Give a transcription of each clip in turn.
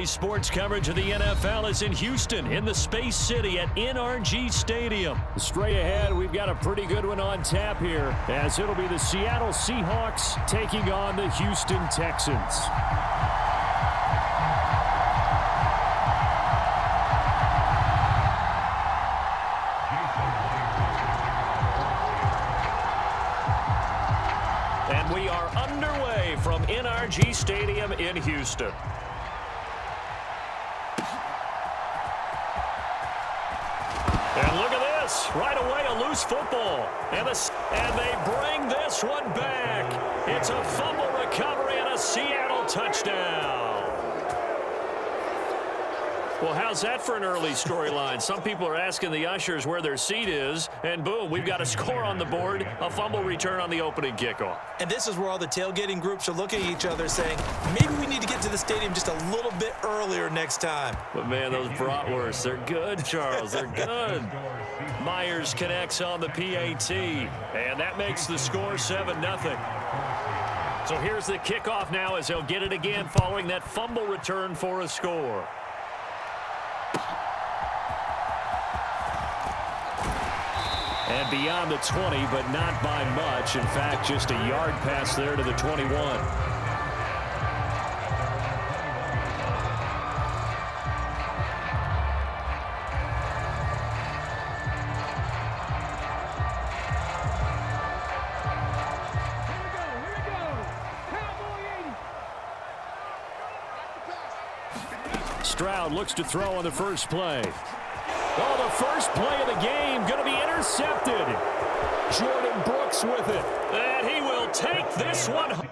EA Sports coverage of the NFL is in Houston, in the Space City at NRG Stadium. Straight ahead, we've got a pretty good one on tap here, as it'll be the Seattle Seahawks taking on the Houston Texans. And we are underway from NRG Stadium in Houston. And look at this. Right away, a loose football. And they bring this one back. It's a fumble recovery and a Seattle touchdown. Well, how's that for an early storyline? Some people are asking the ushers where their seat is, and boom, we've got a score on the board, a fumble return on the opening kickoff. And this is where all the tailgating groups are looking at each other saying, maybe we need to get to the stadium just a little bit earlier next time. But, man, those bratwursts, they're good, Charles. They're good. Myers connects on the PAT, and that makes the score 7-0. So here's the kickoff now as they'll get it again following that fumble return for a score. And beyond the 20, but not by much. In fact, just a yard pass there to the 21. Stroud looks to throw on the first play. Oh, the first play of the game going to be intercepted. Jordan Brooks with it. And he will take this one.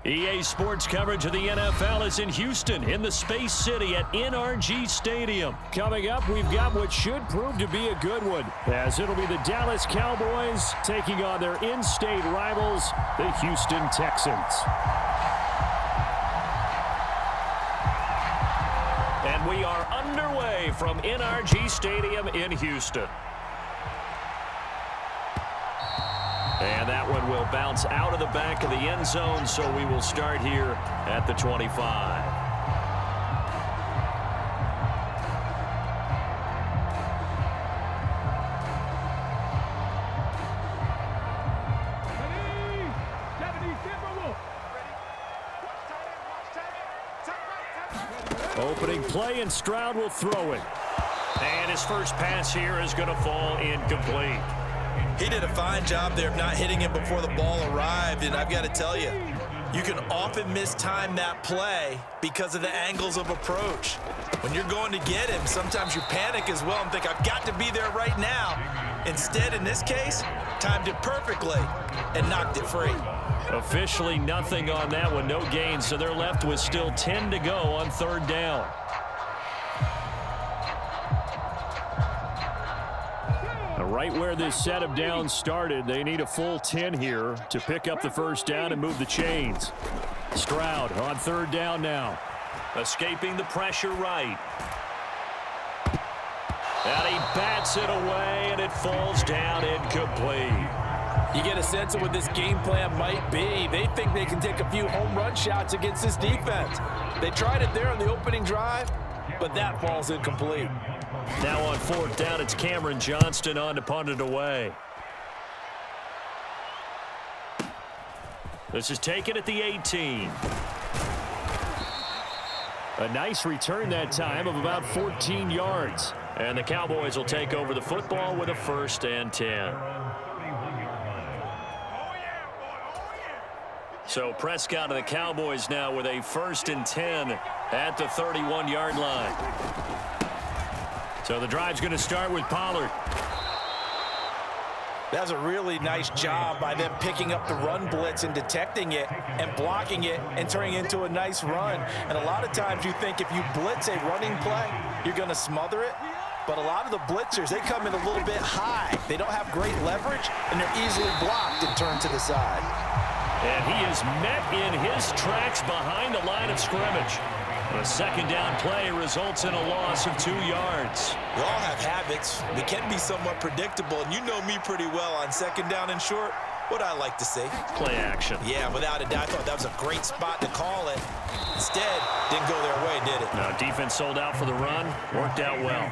EA Sports coverage of the NFL is in Houston, in the Space City at NRG Stadium. Coming up, we've got what should prove to be a good one, as it'll be the Dallas Cowboys taking on their in-state rivals, the Houston Texans. And we are underway from NRG Stadium in Houston. And that one will bounce out of the back of the end zone, so we will start here at the 25. Opening play, and Stroud will throw it. And his first pass here is going to fall incomplete. He did a fine job there of not hitting him before the ball arrived, and I've got to tell you, You can often mistime that play because of the angles of approach. When you're going to get him, sometimes you panic as well and think, I've got to be there right now. Instead, in this case, timed it perfectly and knocked it free. Officially nothing on that one, no gain, so they're left with still 10 to go on third down. Right where this set of downs started, they need a full 10 here to pick up the first down and move the chains. Stroud on third down now. Escaping the pressure right. And he bats it away, and it falls down incomplete. You get a sense of what this game plan might be. They think they can take a few home run shots against this defense. They tried it there on the opening drive, but that falls incomplete. Now on fourth down, it's Cameron Johnston on to punt it away. This is taken at the 18. A nice return that time of about 14 yards. And the Cowboys will take over the football with a 1st and 10. So Prescott of the Cowboys now with a 1st and 10 at the 31-yard line. So the drive's going to start with Pollard. That was a really nice job by them picking up the run blitz and detecting it and blocking it and turning it into a nice run. And a lot of times you think if you blitz a running play, you're going to smother it. But a lot of the blitzers, they come in a little bit high. They don't have great leverage, and they're easily blocked and turned to the side. And he is met in his tracks behind the line of scrimmage. A second down play results in a loss of 2 yards. We all have habits. We can be somewhat predictable, and you know me pretty well on second down and short. What I like to see. Play action. Yeah, without a doubt. I thought that was a great spot to call it. Instead, didn't go their way, did it? No, defense sold out for the run. Worked out well.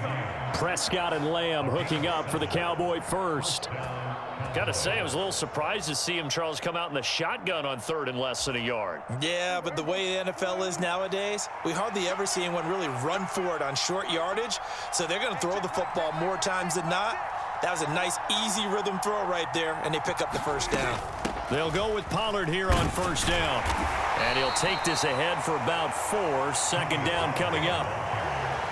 Prescott and Lamb hooking up for the Cowboy first. Got to say, I was a little surprised to see him, Charles, come out in the shotgun on third and less than a yard. Yeah, but the way the NFL is nowadays, we hardly ever see anyone really run for it on short yardage. So they're going to throw the football more times than not. That was a nice, easy rhythm throw right there, and they pick up the first down. They'll go with Pollard here on first down. And he'll take this ahead for about 4. Second down coming up.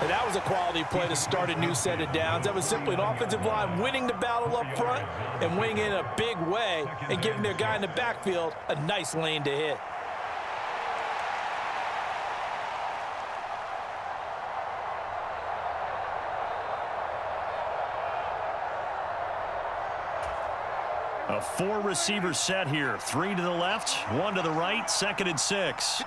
And that was a quality play to start a new set of downs. That was simply an offensive line winning the battle up front and winning it in a big way and giving their guy in the backfield a nice lane to hit. A 4-receiver set here. 3 to the left, 1 to the right, 2nd and 6.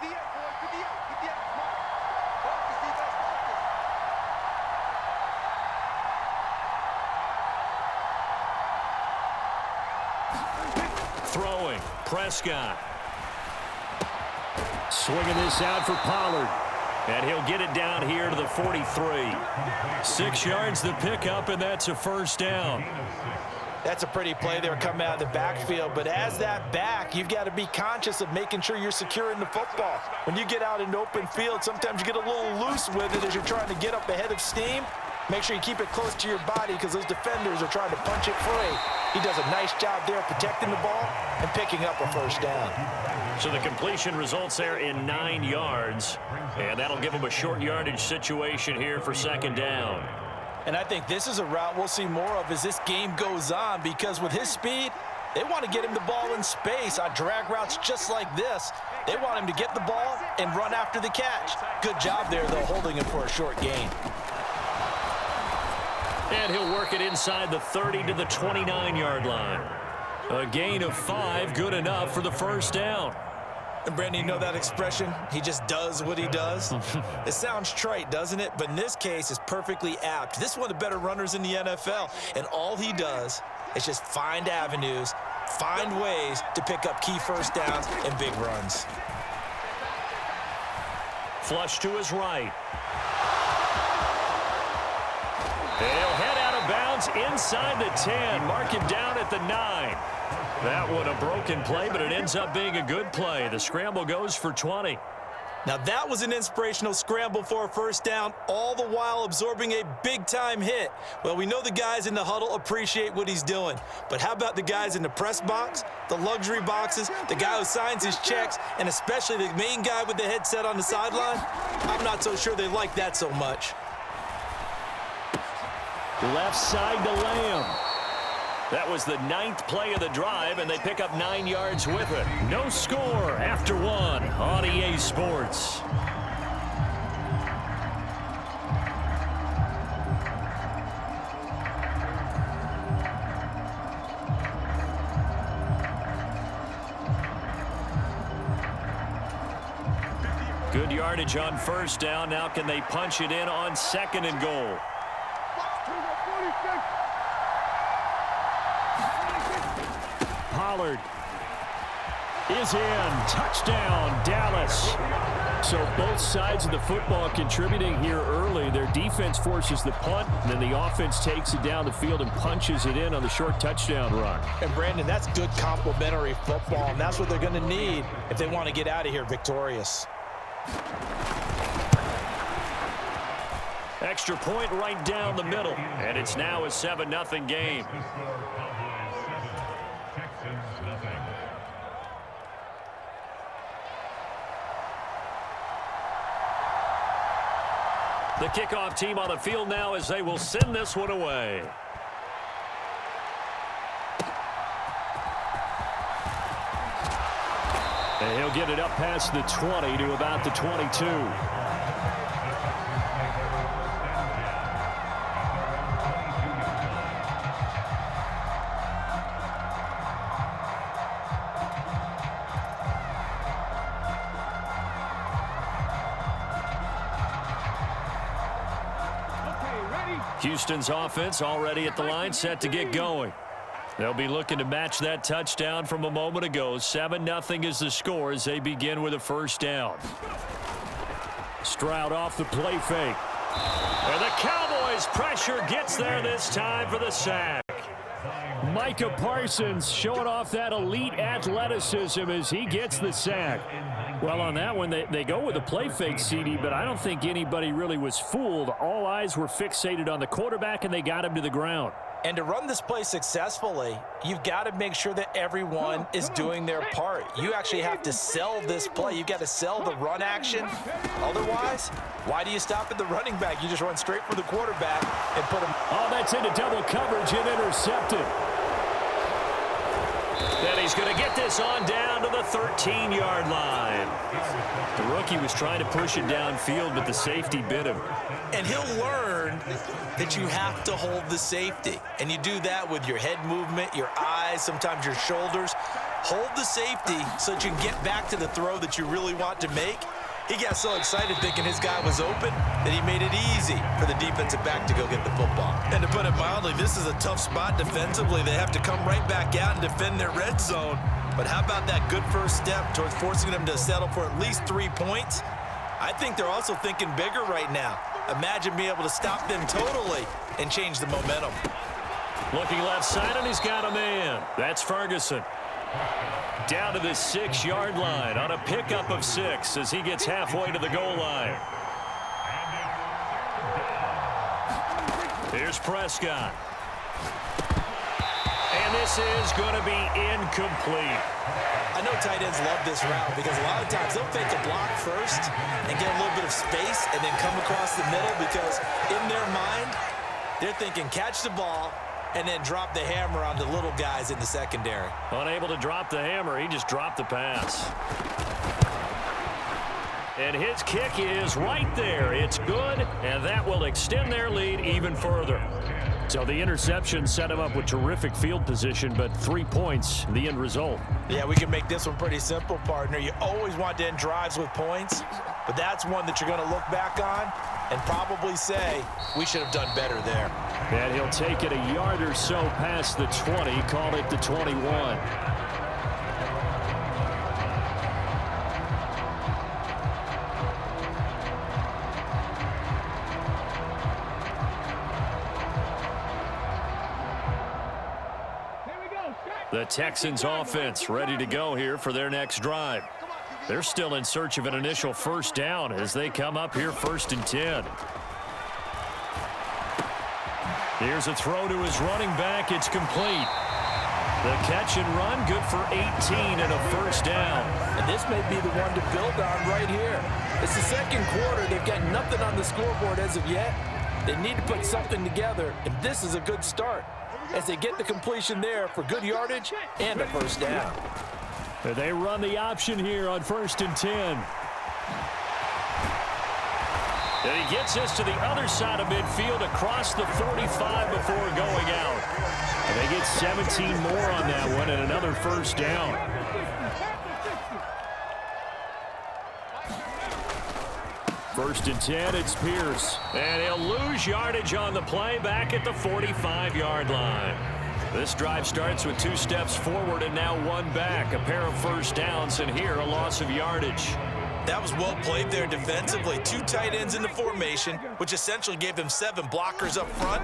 Throwing, Prescott. Swinging this out for Pollard. And he'll get it down here to the 43. 6 yards the pickup, and that's a first down. That's a pretty play there coming out of the backfield. But as that back, you've got to be conscious of making sure you're securing the football. When you get out in open field, sometimes you get a little loose with it as you're trying to get up ahead of steam. Make sure you keep it close to your body because those defenders are trying to punch it free. He does a nice job there protecting the ball and picking up a first down. So the completion results there in 9 yards. And that'll give him a short yardage situation here for second down. And I think this is a route we'll see more of as this game goes on because with his speed, they want to get him the ball in space on drag routes just like this. They want him to get the ball and run after the catch. Good job there, though, holding him for a short gain. And he'll work it inside the 30 to the 29-yard line. A gain of 5, good enough for the first down. And Brandon, you know that expression? He just does what he does. It sounds trite, doesn't it? But in this case, it's perfectly apt. This is one of the better runners in the NFL. And all he does is just find avenues, find ways to pick up key first downs and big runs. Flush to his right. He'll head out of bounds inside the 10. Mark him down at the 9. That one a broken play, but it ends up being a good play. The scramble goes for 20. Now that was an inspirational scramble for a first down, all the while absorbing a big-time hit. Well, we know the guys in the huddle appreciate what he's doing. But how about the guys in the press box, the luxury boxes, the guy who signs his checks, and especially the main guy with the headset on the sideline? I'm not so sure they like that so much. Left side to Lamb. That was the 9th play of the drive, and they pick up 9 yards with it. No score after 1 on EA Sports. Good yardage on first down. Now can they punch it in on 2nd and goal? Pollard is in. Touchdown, Dallas. So both sides of the football contributing here early. Their defense forces the punt, and then the offense takes it down the field and punches it in on the short touchdown run. And, Brandon, that's good complementary football, and that's what they're going to need if they want to get out of here victorious. Extra point right down the middle, and it's now a 7-0 game. The kickoff team on the field now as they will send this one away. And he'll get it up past the 20 to about the 22. Houston's offense already at the line, set to get going. They'll be looking to match that touchdown from a moment ago. 7-0 is the score as they begin with a first down. Stroud off the play fake. And the Cowboys pressure gets there this time for the sack. Micah Parsons showing off that elite athleticism as he gets the sack. Well, on that one, they go with a play fake, CD, but I don't think anybody really was fooled. All eyes were fixated on the quarterback, and they got him to the ground. And to run this play successfully, you've got to make sure that everyone is doing their part. You actually have to sell this play. You've got to sell the run action. Otherwise, why do you stop at the running back? You just run straight for the quarterback and put him. Oh, that's into double coverage and intercepted. Then he's going to get this on down to the 13-yard line. The rookie was trying to push it downfield, but the safety bit him. And he'll learn that you have to hold the safety. And you do that with your head movement, your eyes, sometimes your shoulders. Hold the safety so that you can get back to the throw that you really want to make. He got so excited thinking his guy was open that he made it easy for the defensive back to go get the football. And to put it mildly, this is a tough spot defensively. They have to come right back out and defend their red zone. But how about that good first step towards forcing them to settle for at least 3 points? I think they're also thinking bigger right now. Imagine being able to stop them totally and change the momentum. Looking left side, and he's got a man. That's Ferguson. Down to the 6-yard line on a pickup of 6 as he gets halfway to the goal line. Here's Prescott. And this is going to be incomplete. I know tight ends love this route because a lot of times they'll fake a block first and get a little bit of space and then come across the middle because in their mind, they're thinking catch the ball and then drop the hammer on the little guys in the secondary. Unable to drop the hammer, he just dropped the pass. And his kick is right there. It's good, and that will extend their lead even further. So the interception set him up with terrific field position, but 3 points, the end result. Yeah, we can make this one pretty simple, partner. You always want to end drives with points, but that's one that you're going to look back on and probably say, we should have done better there. And he'll take it a yard or so past the 20, call it the 21. The Texans offense ready to go here for their next drive. They're still in search of an initial first down as they come up here 1st and 10. Here's a throw to his running back. It's complete. The catch and run, good for 18 and a first down. And this may be the one to build on right here. It's the second quarter. They've got nothing on the scoreboard as of yet. They need to put something together, and this is a good start as they get the completion there for good yardage and a first down. They run the option here on 1st and 10. And he gets us to the other side of midfield across the 45 before going out. And they get 17 more on that one and another first down. First and 10, it's Pierce. And he'll lose yardage on the play back at the 45-yard line. This drive starts with 2 steps forward and now 1 back. A pair of first downs, and here a loss of yardage. That was well played there defensively. 2 tight ends in the formation, which essentially gave them 7 blockers up front.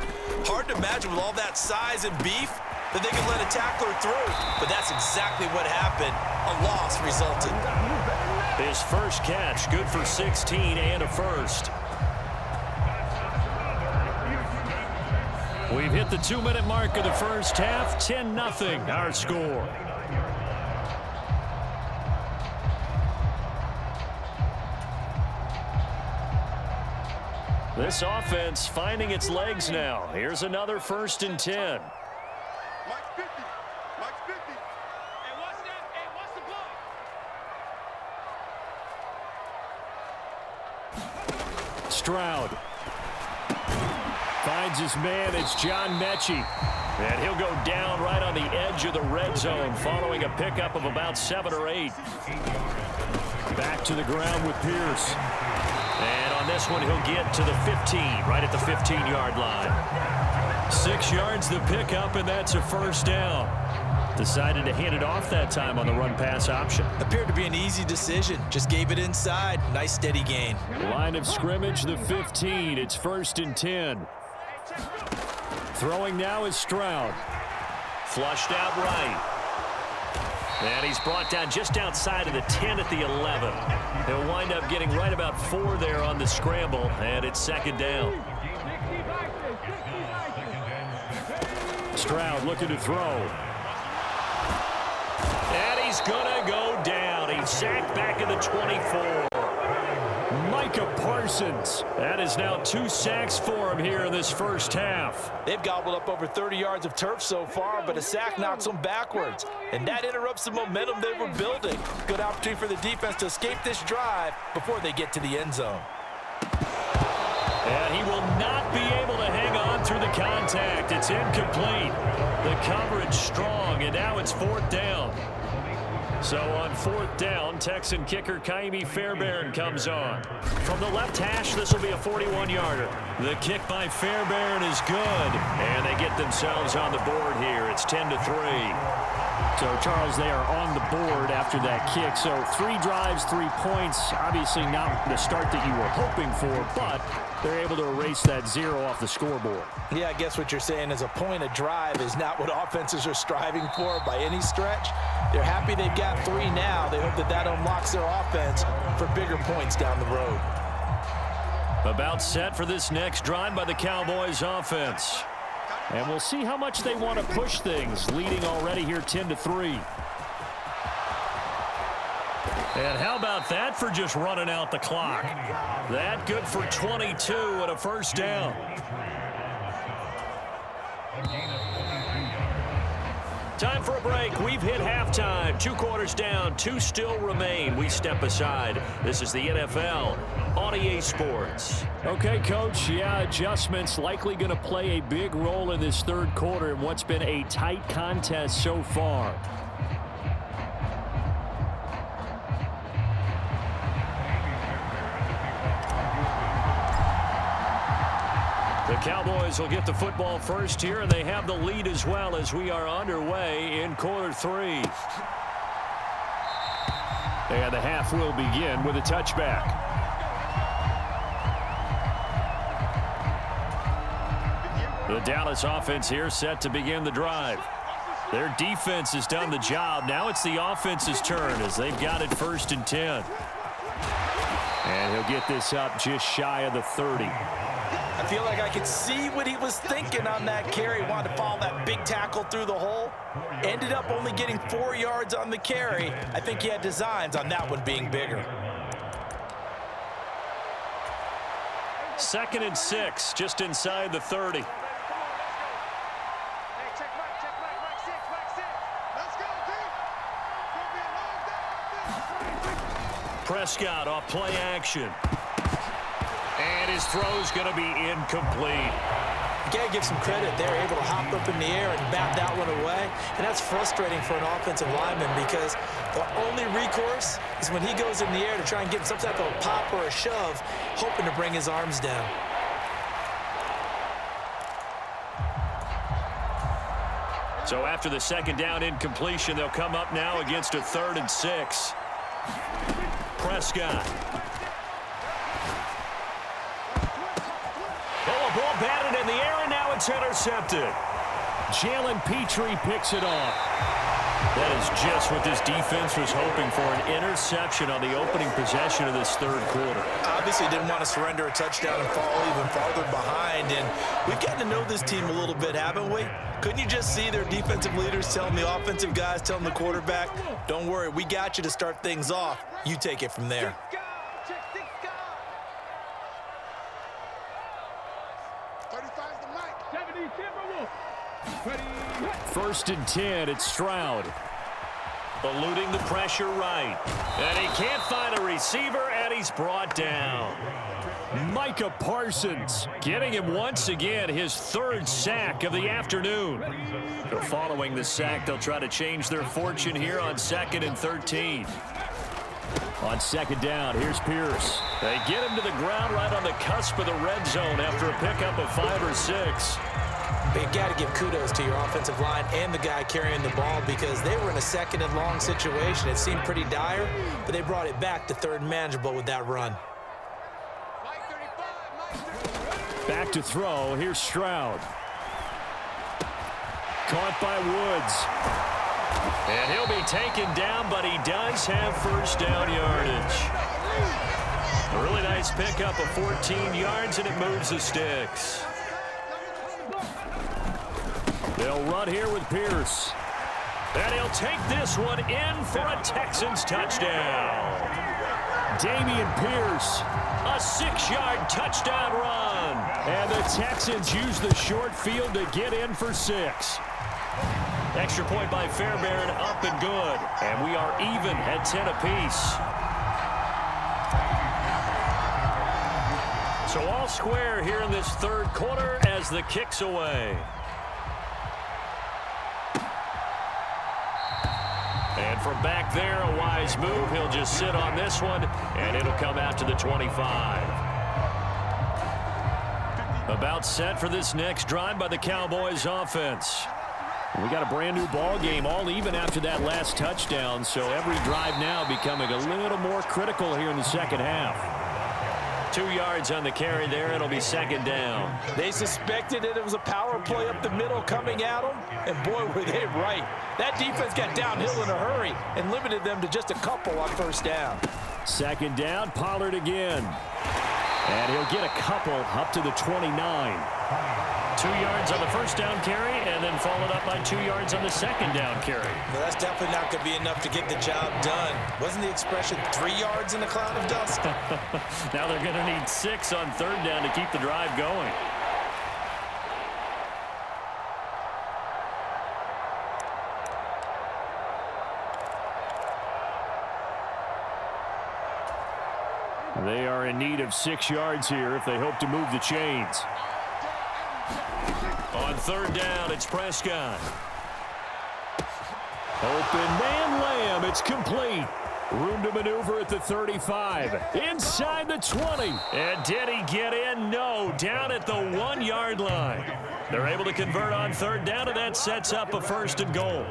Hard to imagine with all that size and beef that they could let a tackler through. But that's exactly what happened. A loss resulted. His first catch, good for 16 and a first. We've hit the 2-minute mark of the first half. 10-0 our score. This offense finding its legs now. Here's another 1st and 10. Stroud finds his man. It's John Mechie. And he'll go down right on the edge of the red zone following a pickup of about 7 or 8. Back to the ground with Pierce. And on this one, he'll get to the 15, right at the 15-yard line. 6 yards the pickup, and that's a first down. Decided to hand it off that time on the run-pass option. Appeared to be an easy decision. Just gave it inside. Nice, steady gain. Line of scrimmage, the 15. It's 1st and 10. Throwing now is Stroud. Flushed out right. And he's brought down just outside of the 10 at the 11. He'll wind up getting right about 4 there on the scramble, and it's 2nd down. Stroud looking to throw. And he's going to go down. He's sacked back at the 24. Micah Parsons. That is now 2 sacks for him here in this first half. They've gobbled up over 30 yards of turf so far, but a sack knocks them backwards. And that interrupts the momentum they were building. Good opportunity for the defense to escape this drive before they get to the end zone. And he will not be able to hang on through the contact. It's incomplete. The coverage strong, and now it's 4th down. So on 4th down, Texan kicker Kaimi Fairbairn comes on. From the left hash, this will be a 41-yarder. The kick by Fairbairn is good, and they get themselves on the board here. It's 10-3. So, Charles, they are on the board after that kick. So 3 drives, 3 points. Obviously not the start that you were hoping for, but they're able to erase that 0 off the scoreboard. Yeah, I guess what you're saying is a point a drive is not what offenses are striving for by any stretch. They're happy they've got 3 now. They hope that that unlocks their offense for bigger points down the road. About set for this next drive by the Cowboys offense. And we'll see how much they want to push things, leading already here 10-3. And how about that for just running out the clock? That good for 22 and a first down. Time for a break. We've hit halftime. 2 quarters down. 2 still remain. We step aside. This is the NFL on EA Sports. Okay, Coach. Yeah, adjustments likely going to play a big role in this 3rd quarter in what's been a tight contest so far. The Cowboys will get the football first here, and they have the lead as well as we are underway in quarter 3. And the half will begin with a touchback. The Dallas offense here set to begin the drive. Their defense has done the job. Now it's the offense's turn as they've got it 1st and 10. And he'll get this up just shy of the 30. I feel like I could see what he was thinking on that carry. Wanted to follow that big tackle through the hole. Ended up only getting 4 yards on the carry. I think he had designs on that one being bigger. 2nd and 6, just inside the 30. Prescott off play action. And his throw's going to be incomplete. You got to give some credit. They're able to hop up in the air and bat that one away. And that's frustrating for an offensive lineman because the only recourse is when he goes in the air to try and get some type of a pop or a shove, hoping to bring his arms down. So after the 2nd down incompletion, they'll come up now against a 3rd and 6. Prescott. Oh, a ball batted in the air, and now it's intercepted. Jalen Petrie picks it off. That is just what this defense was hoping for, an interception on the opening possession of this 3rd quarter. Obviously didn't want to surrender a touchdown and fall even farther behind. And we've gotten to know this team a little bit, haven't we? Couldn't you just see their defensive leaders telling the offensive guys, telling the quarterback, don't worry, we got you to start things off. You take it from there. First and 10, it's Stroud. Eluding the pressure right. And he can't find a receiver, and he's brought down. Micah Parsons getting him once again, his 3rd sack of the afternoon. So following the sack, they'll try to change their fortune here on 2nd and 13. On 2nd down, here's Pierce. They get him to the ground right on the cusp of the red zone after a pickup of 5 or 6. But you got to give kudos to your offensive line and the guy carrying the ball because they were in a 2nd and long situation. It seemed pretty dire, but they brought it back to 3rd and manageable with that run. Back to throw. Here's Stroud. Caught by Woods. And he'll be taken down, but he does have 1st down yardage. A really nice pickup of 14 yards, and it moves the sticks. They'll run here with Pierce. And he'll take this one in for a Texans touchdown. Dameon Pierce, a 6-yard touchdown run. And the Texans use the short field to get in for 6. Extra point by Fairbairn, up and good. And we are even at 10 apiece. So all square here in this 3rd quarter as the kick's away. And from back there, a wise move. He'll just sit on this one, and it'll come out to the 25. About set for this next drive by the Cowboys offense. We got a brand new ball game, all even after that last touchdown, so every drive now becoming a little more critical here in the 2nd half. 2 yards on the carry there. It'll be 2nd down. They suspected that it was a power play up the middle coming at them, and boy, were they right. That defense got downhill in a hurry and limited them to just a couple on 1st down. 2nd down, Pollard again. And he'll get a couple up to the 29. 2 yards on the 1st down carry, and then followed up by 2 yards on the 2nd down carry. Well, that's definitely not going to be enough to get the job done. Wasn't the expression 3 yards in a cloud of dust? Now they're going to need 6 on 3rd down to keep the drive going. They are in need of 6 yards here if they hope to move the chains. On 3rd down, it's Prescott. Open man Lamb. It's complete. Room to maneuver at the 35. Inside the 20. And did he get in? No. Down at the 1-yard line. They're able to convert on 3rd down, and that sets up a 1st and goal.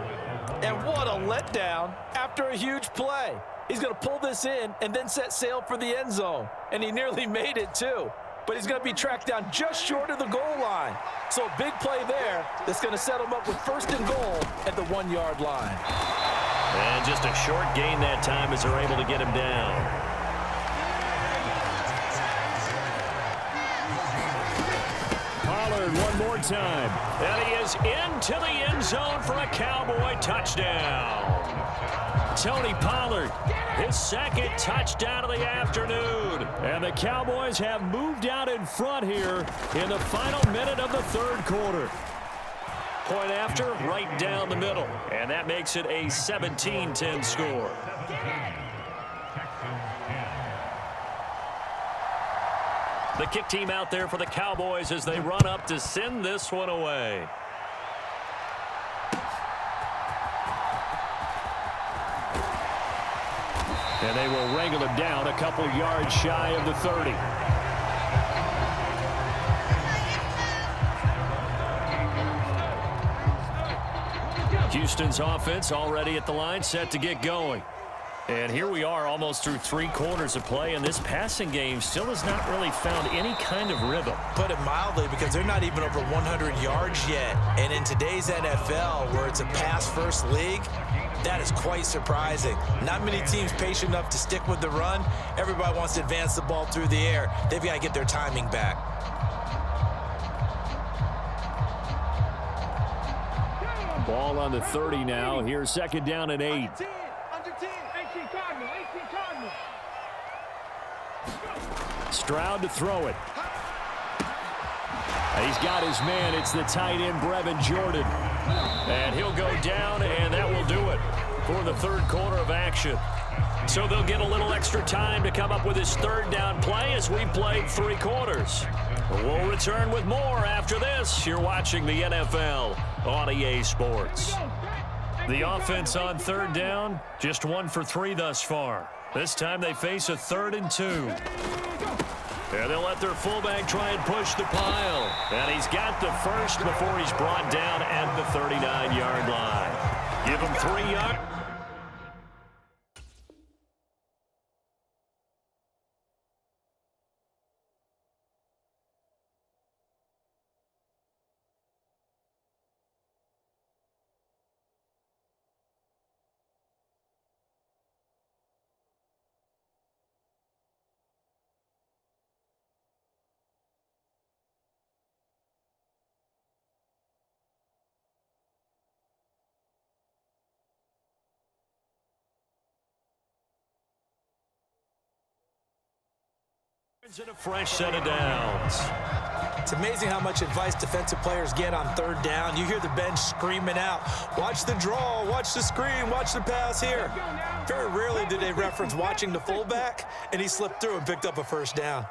And what a letdown after a huge play. He's going to pull this in and then set sail for the end zone. And he nearly made it, too. but he's going to be tracked down just short of the goal line. So a big play there that's going to set him up with 1st and goal at the 1-yard line. And just a short gain that time as they're able to get him down. One more time. And he is into the end zone for a Cowboy touchdown. Tony Pollard, his 2nd touchdown of the afternoon. And the Cowboys have moved out in front here in the final minute of the 3rd quarter. Point after, right down the middle. And that makes it a 17-10 score. The kick team out there for the Cowboys as they run up to send this one away. And they will wrangle him down a couple yards shy of the 30. Houston's offense already at the line, set to get going. And here we are almost through 3 quarters of play, and this passing game still has not really found any kind of rhythm. Put it mildly, because they're not even over 100 yards yet. And in today's NFL, where it's a pass-first league, that is quite surprising. Not many teams patient enough to stick with the run. Everybody wants to advance the ball through the air. They've got to get their timing back. Ball on the 30 now. Here's 2nd down and 8. Stroud to throw it. He's got his man. It's the tight end, Brevin Jordan. And he'll go down, and that will do it for the 3rd quarter of action. So they'll get a little extra time to come up with his 3rd down play as we played 3 quarters. We'll return with more after this. You're watching the NFL on EA Sports. The offense on 3rd down, just 1 for 3 thus far. This time they face a 3rd and 2. And they'll let their fullback try and push the pile. And he's got the first before he's brought down at the 39-yard line. Give him 3 yards. And a fresh set of downs. It's amazing how much advice defensive players get on 3rd down. You hear the bench screaming out, watch the draw, watch the screen, watch the pass here. Very rarely do they reference watching the fullback, and he slipped through and picked up a 1st down.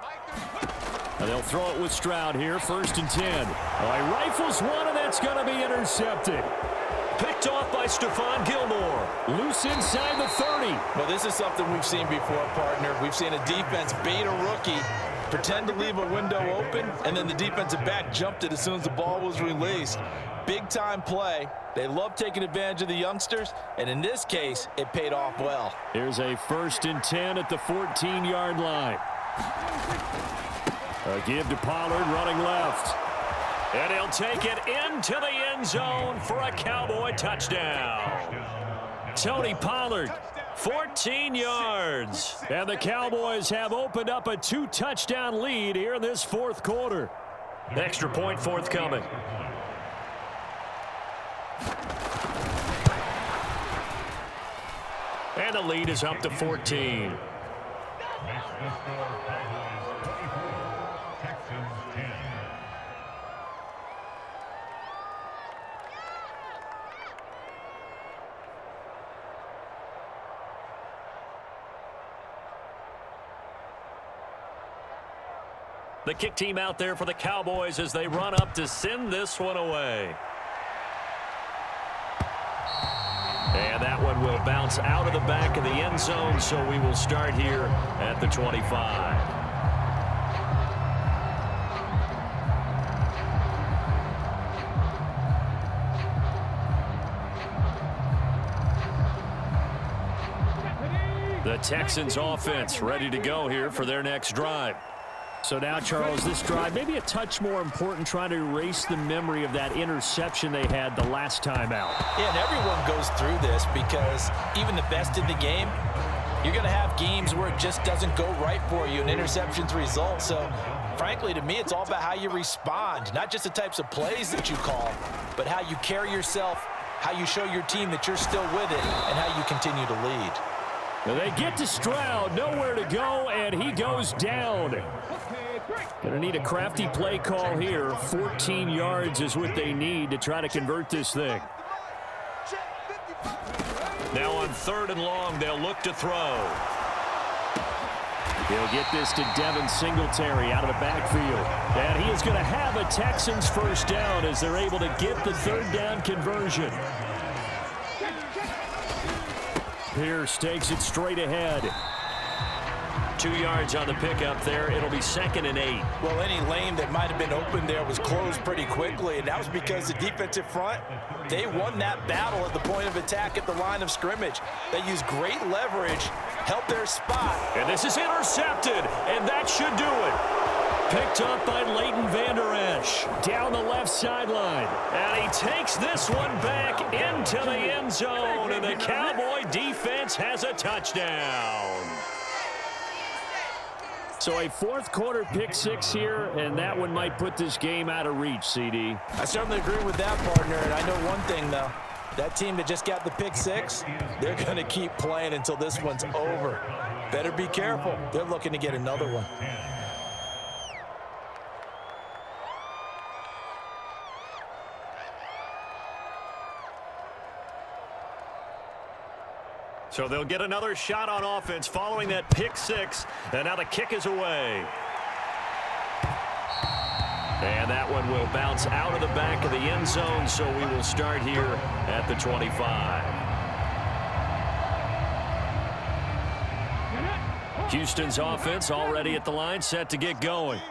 And they'll throw it with Stroud here, 1st and 10. He rifles one, and that's going to be intercepted. Picked off by Stephon Gilmore. Loose inside the 30. Well, this is something we've seen before, partner. We've seen a defense bait a rookie, pretend to leave a window open, and then the defensive back jumped it as soon as the ball was released. Big-time play. They love taking advantage of the youngsters, and in this case, it paid off well. Here's a 1st and 10 at the 14-yard line. A give to Pollard running left. And he'll take it into the end zone for a Cowboy touchdown. Tony Pollard, 14 yards. And the Cowboys have opened up a 2-touchdown lead here in this 4th quarter. Extra point forthcoming. And the lead is up to 14. The kick team out there for the Cowboys as they run up to send this one away. And that one will bounce out of the back of the end zone, so we will start here at the 25. The Texans offense ready to go here for their next drive. So now, Charles, this drive maybe a touch more important, trying to erase the memory of that interception they had the last time out. Yeah, and everyone goes through this because even the best in the game, you're going to have games where it just doesn't go right for you and interceptions result. So, frankly, to me, it's all about how you respond, not just the types of plays that you call, but how you carry yourself, how you show your team that you're still with it, and how you continue to lead. Well, they get to Stroud, nowhere to go, and he goes down. Going to need a crafty play call here. 14 yards is what they need to try to convert this thing. Now on 3rd and long, they'll look to throw. He'll get this to Devin Singletary out of the backfield. And he is going to have a Texans first down as they're able to get the 3rd down conversion. Pierce takes it straight ahead. 2 yards on the pickup there. It'll be 2nd and 8. Well, any lane that might have been open there was closed pretty quickly, and that was because the defensive front, they won that battle at the point of attack at the line of scrimmage. They used great leverage, helped their spot. And this is intercepted, and that should do it. Picked up by Leighton Vander Esch down the left sideline. And he takes this one back into the end zone, and the Cowboy defense has a touchdown. So a 4th quarter pick 6 here, and that one might put this game out of reach, CD. I certainly agree with that, partner, and I know one thing, though. That team that just got the pick 6, they're going to keep playing until this one's over. Better be careful. They're looking to get another one. So they'll get another shot on offense following that pick 6. And now the kick is away. And that one will bounce out of the back of the end zone. So we will start here at the 25. Houston's offense already at the line, set to get going.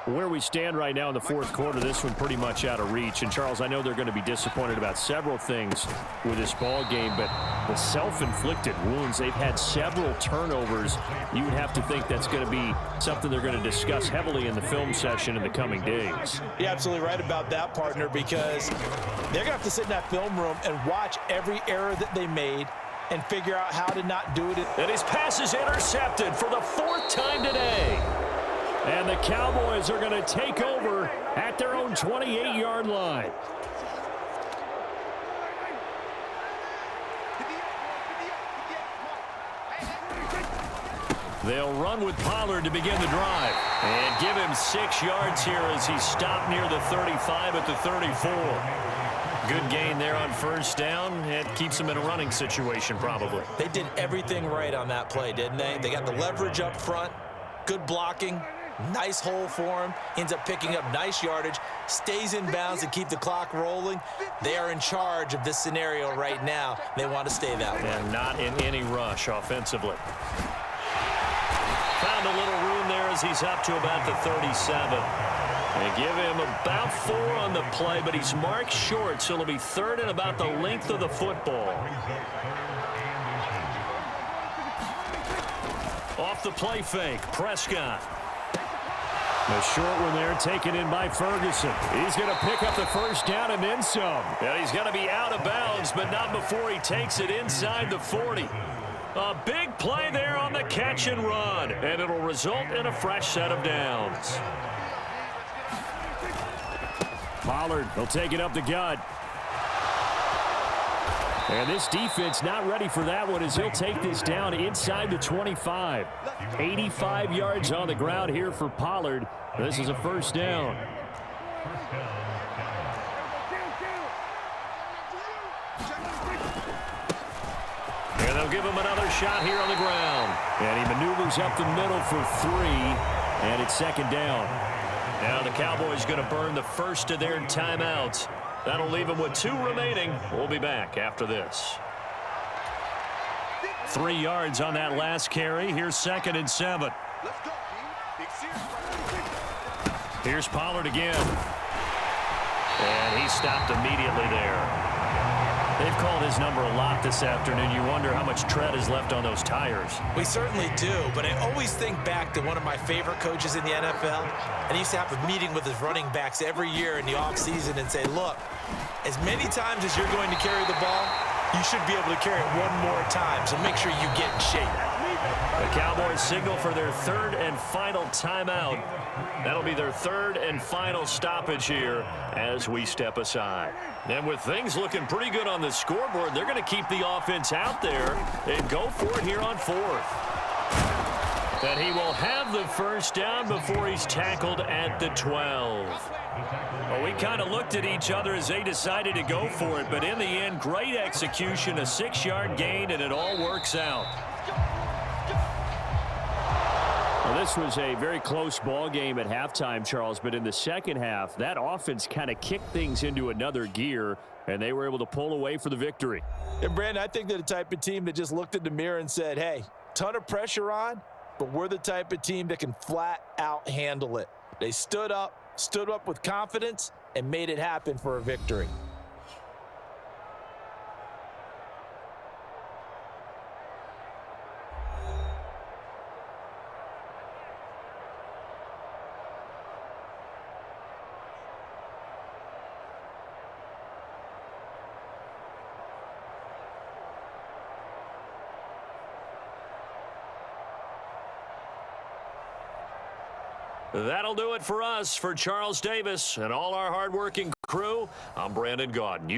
Where we stand right now in the 4th quarter, this one pretty much out of reach. And, Charles, I know they're going to be disappointed about several things with this ball game, but the self-inflicted wounds, they've had several turnovers. You would have to think that's going to be something they're going to discuss heavily in the film session in the coming days. You're absolutely right about that, partner, because they're going to have to sit in that film room and watch every error that they made and figure out how to not do it. And his pass is intercepted for the 4th time today. And the Cowboys are going to take over at their own 28-yard line. They'll run with Pollard to begin the drive. And give him 6 yards here as he stopped near the 35 at the 34. Good gain there on 1st down. It keeps them in a running situation probably. They did everything right on that play, didn't they? They got the leverage up front, good blocking. Nice hole for him. Ends up picking up nice yardage. Stays in bounds to keep the clock rolling. They are in charge of this scenario right now. They want to stay that way. And not in any rush offensively. Found a little room there as he's up to about the 37. They give him about 4 on the play, but he's marked short, so it'll be 3rd and about the length of the football. Off the play fake, Prescott. A short one there taken in by Ferguson. He's going to pick up the 1st down and then some. And he's going to be out of bounds, but not before he takes it inside the 40. A big play there on the catch and run, and it'll result in a fresh set of downs. Pollard will take it up the gut. And this defense not ready for that one as he'll take this down inside the 25. 85 yards on the ground here for Pollard. This is a 1st down. And they'll give him another shot here on the ground. And he maneuvers up the middle for 3. And it's 2nd down. Now the Cowboys going to burn the first of their timeouts. That'll leave them with 2 remaining. We'll be back after this. 3 yards on that last carry. Here's 2nd and 7. Here's Pollard again. And he stopped immediately there. They've called his number a lot this afternoon. You wonder how much tread is left on those tires. We certainly do, but I always think back to one of my favorite coaches in the NFL, and he used to have a meeting with his running backs every year in the offseason and say, look, as many times as you're going to carry the ball, you should be able to carry it one more time, so make sure you get in shape. The Cowboys signal for their third and final timeout. That'll be their third and final stoppage here as we step aside. And with things looking pretty good on the scoreboard, they're going to keep the offense out there and go for it here on fourth. And he will have the first down before he's tackled at the 12. Well, we kind of looked at each other as they decided to go for it, but in the end, great execution, a 6-yard gain, and it all works out. Well, this was a very close ball game at halftime, Charles, but in the second half, that offense kind of kicked things into another gear, and they were able to pull away for the victory. And, Brandon, I think they're the type of team that just looked in the mirror and said, hey, ton of pressure on, but we're the type of team that can flat out handle it. They stood up with confidence, and made it happen for a victory. That'll do it for us. For Charles Davis and all our hardworking crew, I'm Brandon Gaudin.